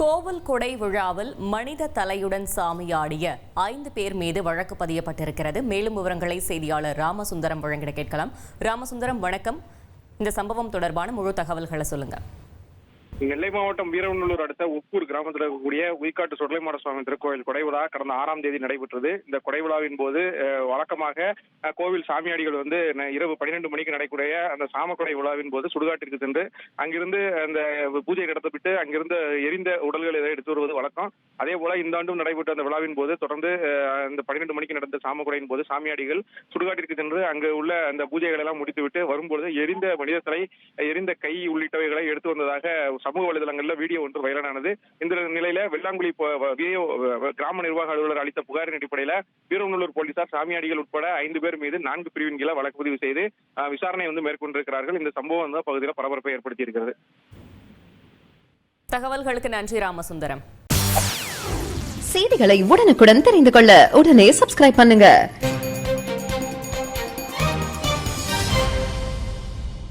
கோவில் கொடை விழாவில் மனித தலையுடன் சாமியாடிய 5 பேர் மீது வழக்கு பதியப்பட்டிருக்கிறது. மேலும் விவரங்களை செய்தியாளர் ராமசுந்தரம் வழங்கிட கேட்கலாம். ராமசுந்தரம், வணக்கம். இந்த சம்பவம் தொடர்பான முழு தகவல்களை சொல்லுங்க. நெல்லை மாவட்டம் வீரவநல்லூர் அடுத்த உப்பூர் கிராமத்தில் இருக்கக்கூடிய உய்காட்டு சுடலைமாட சுவாமி திருக்கோயில் கொடை விழா கடந்த 6ஆம் தேதி நடைபெற்றது. இந்த கொடை விழாவின் போது வழக்கமாக கோவில் சாமியாடிகள் இரவு 12 மணிக்கு நடைபெறக்கூடிய அந்த சாமக்கொடை விழாவின் போது சுடுகாட்டிற்கு சென்று அங்கிருந்து அந்த பூஜை நடத்தப்பட்டு அங்கிருந்து எரிந்த உடல்களை எடுத்து வருவது வழக்கம். அதே போல இந்த ஆண்டும் நடைபெற்ற அந்த விழாவின் போது தொடர்ந்து இந்த 12 மணிக்கு நடந்த சாமக்கொடையின் போது சாமியாடிகள் சுடுகாட்டிற்கு சென்று அங்கு உள்ள அந்த பூஜைகள் எல்லாம் முடித்துவிட்டு வரும்பொழுது எரிந்த மனித தலை, எரிந்த கை உள்ளிட்டவைகளை எடுத்து வந்ததாக சமூக வலைதளங்கள்ல வீடியோ ஒன்று வைரலானது. இந்த நிலையில வெள்ளாங்குழி கிராம நிர்வாக அலுவலர் அளித்த புகாரின் அடிப்படையில வீரவநல்லூர் போலீசார் சாமியாடிகள் உட்பட 5 பேர் மீது 4 பிரிவின் கீழ வழக்கு பதிவு செய்து விசாரணை மேற்கொண்டிருக்கிறார்கள். இந்த சம்பவம் பகுதியில் பரபரப்பை ஏற்படுத்தி இருக்கிறது. தகவல்களுக்கு நன்றி ராமசுந்தரம். செய்திகளை உடனுக்குடன் தெரிந்து கொள்ள உடனே சப்ஸ்கிரைப் பண்ணுங்க.